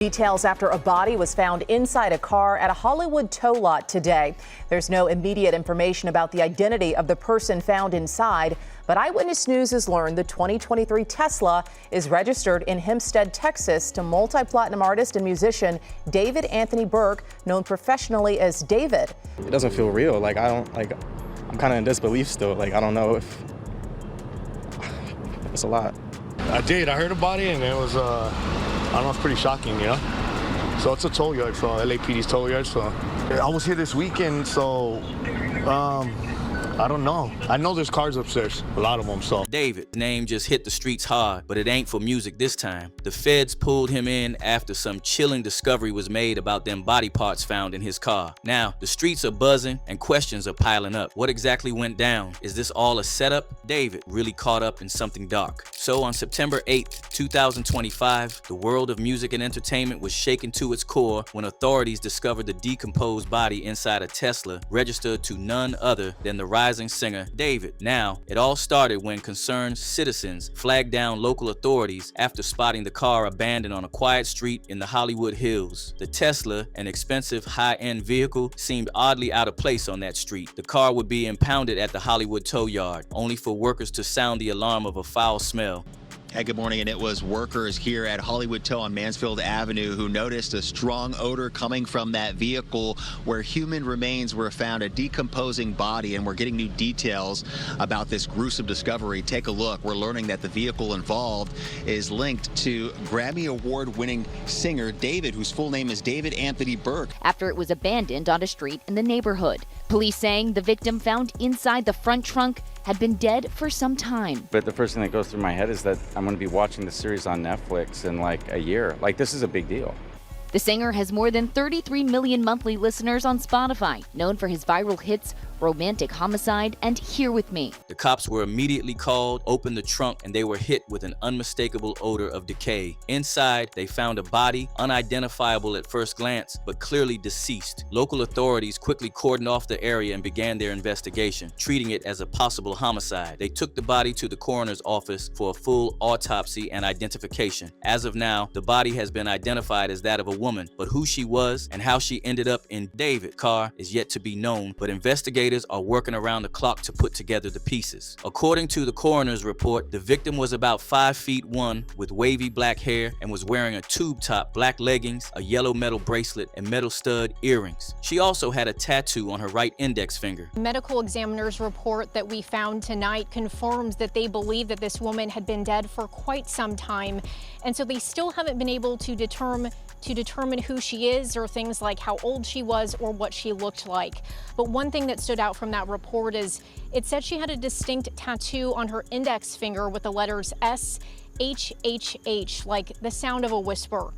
Details after a body was found inside a car at a Hollywood tow lot today. There's no immediate information about the identity of the person found inside, but Eyewitness News has learned the 2023 Tesla is registered in Hempstead, Texas to multi-platinum artist and musician David Anthony Burke, known professionally as David. It doesn't feel real. I'm kind of in disbelief still. I don't know if it's a lot. I heard about it, and it was I don't know, it's pretty shocking, you know? So it's a toll yard, so LAPD's toll yard, so. I was here this weekend, so, I don't know. I know there's cars upstairs, a lot of them, so. David's name just hit the streets hard, but it ain't for music this time. The feds pulled him in after some chilling discovery was made about them body parts found in his car. Now, the streets are buzzing and questions are piling up. What exactly went down? Is this all a setup? David really caught up in something dark. So on September 8th, 2025, the world of music and entertainment was shaken to its core when authorities discovered the decomposed body inside a Tesla registered to none other than the rising singer David. Now, it all started when concerned citizens flagged down local authorities after spotting the car abandoned on a quiet street in the Hollywood Hills. The Tesla, an expensive high-end vehicle, seemed oddly out of place on that street. The car would be impounded at the Hollywood tow yard, only for workers to sound the alarm of a foul smell. Hey, good morning, and it was workers here at Hollywood Tow on Mansfield Avenue who noticed a strong odor coming from that vehicle where human remains were found, a decomposing body, and we're getting new details about this gruesome discovery. Take a look. We're learning that the vehicle involved is linked to Grammy Award-winning singer David, whose full name is David Anthony Burke. After it was abandoned on a street in the neighborhood, police saying the victim found inside the front trunk had been dead for some time. But the first thing that goes through my head is that I'm going to be watching the series on Netflix in a year. This is a big deal. The singer has more than 33 million monthly listeners on Spotify, known for his viral hits Romantic Homicide and Here With Me. The cops were immediately called, opened the trunk, and they were hit with an unmistakable odor of decay. Inside, they found a body, unidentifiable at first glance, but clearly deceased. Local authorities quickly cordoned off the area and began their investigation, treating it as a possible homicide. They took the body to the coroner's office for a full autopsy and identification. As of now, the body has been identified as that of a woman, but who she was and how she ended up in David's car is yet to be known, but investigators are working around the clock to put together the pieces. According to the coroner's report, the victim was about 5'1" with wavy black hair and was wearing a tube top, black leggings, a yellow metal bracelet, and metal stud earrings. She also had a tattoo on her right index finger. Medical examiner's report that we found tonight confirms that they believe that this woman had been dead for quite some time, and so they still haven't been able to determine who she is or things like how old she was or what she looked like. But one thing that stood out from that report is it said she had a distinct tattoo on her index finger with the letters SHHH, like the sound of a whisper.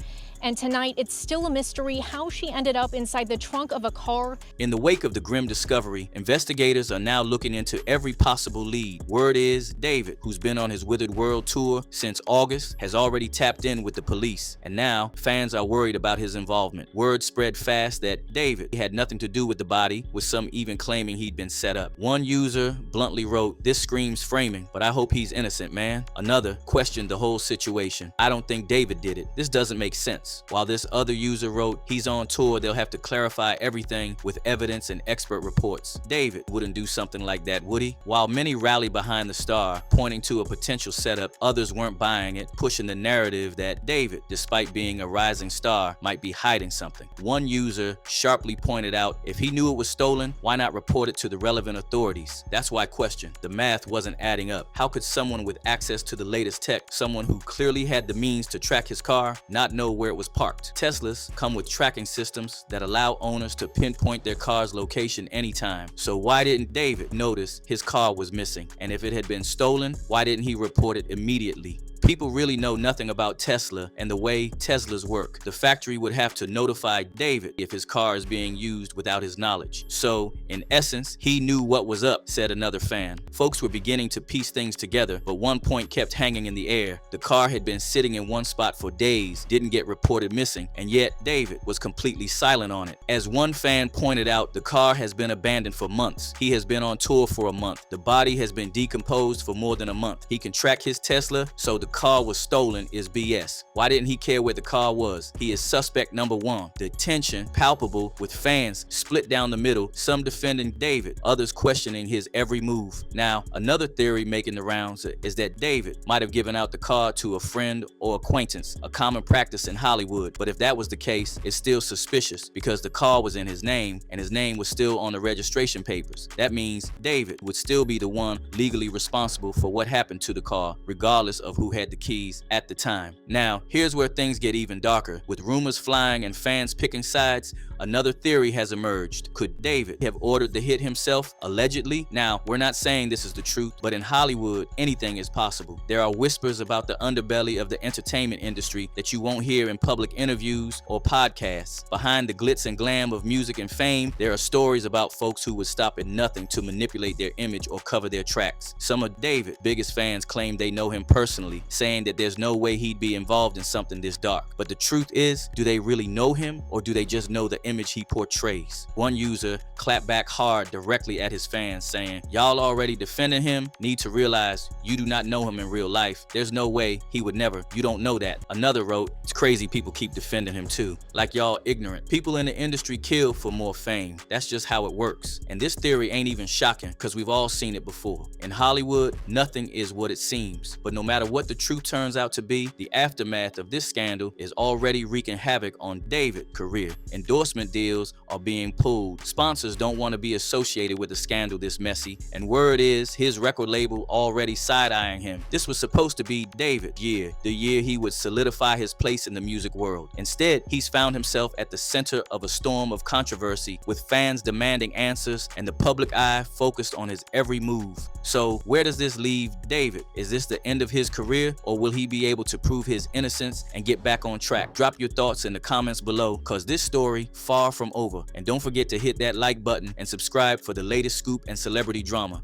And tonight, it's still a mystery how she ended up inside the trunk of a car. In the wake of the grim discovery, investigators are now looking into every possible lead. Word is David, who's been on his Withered World tour since August, has already tapped in with the police. And now, fans are worried about his involvement. Word spread fast that David had nothing to do with the body, with some even claiming he'd been set up. One user bluntly wrote, "This screams framing, but I hope he's innocent, man." Another questioned the whole situation. "I don't think David did it. This doesn't make sense." While this other user wrote, "He's on tour, they'll have to clarify everything with evidence and expert reports." David wouldn't do something like that, would he? While many rallied behind the star, pointing to a potential setup, others weren't buying it, pushing the narrative that David, despite being a rising star, might be hiding something. One user sharply pointed out, if he knew it was stolen, why not report it to the relevant authorities? That's why I question. The math wasn't adding up. How could someone with access to the latest tech, someone who clearly had the means to track his car, not know where it was parked? Teslas come with tracking systems that allow owners to pinpoint their car's location anytime. So why didn't David notice his car was missing? And if it had been stolen, why didn't he report it immediately? People really know nothing about Tesla and the way Teslas work. The factory would have to notify David if his car is being used without his knowledge. So, in essence, he knew what was up, said another fan. Folks were beginning to piece things together, but one point kept hanging in the air. The car had been sitting in one spot for days, didn't get reported missing, and yet David was completely silent on it. As one fan pointed out, the car has been abandoned for months. He has been on tour for a month. The body has been decomposed for more than a month. He can track his Tesla, so the car was stolen is BS. Why didn't he care where the car was? He is suspect number one. The tension palpable with fans split down the middle, some defending David, others questioning his every move. Now, another theory making the rounds is that David might have given out the car to a friend or acquaintance, a common practice in Hollywood. But if that was the case, it's still suspicious because the car was in his name and his name was still on the registration papers. That means David would still be the one legally responsible for what happened to the car, regardless of who had the keys at the time. Now, here's where things get even darker. With rumors flying and fans picking sides, another theory has emerged. Could David have ordered the hit himself, allegedly? Now, we're not saying this is the truth, but in Hollywood, anything is possible. There are whispers about the underbelly of the entertainment industry that you won't hear in public interviews or podcasts. Behind the glitz and glam of music and fame, there are stories about folks who would stop at nothing to manipulate their image or cover their tracks. Some of David's biggest fans claim they know him personally, saying that there's no way he'd be involved in something this dark. But the truth is, do they really know him, or do they just know the image he portrays? One user clapped back hard directly at his fans, saying, "Y'all already defending him? Need to realize you do not know him in real life. There's no way he would never. You don't know that." Another wrote, "It's crazy people keep defending him too. Like y'all ignorant. People in the industry kill for more fame. That's just how it works." And this theory ain't even shocking because we've all seen it before. In Hollywood, nothing is what it seems. But no matter what the truth turns out to be, the aftermath of this scandal is already wreaking havoc on David's career. Endorsement deals are being pulled. Sponsors don't want to be associated with a scandal this messy, and word is his record label already side-eyeing him. This was supposed to be David's year, the year he would solidify his place in the music world. Instead, he's found himself at the center of a storm of controversy, with fans demanding answers and the public eye focused on his every move. So where does this leave David? Is this the end of his career, or will he be able to prove his innocence and get back on track? Drop your thoughts in the comments below, cause this story far from over. And don't forget to hit that like button and subscribe for the latest scoop and celebrity drama.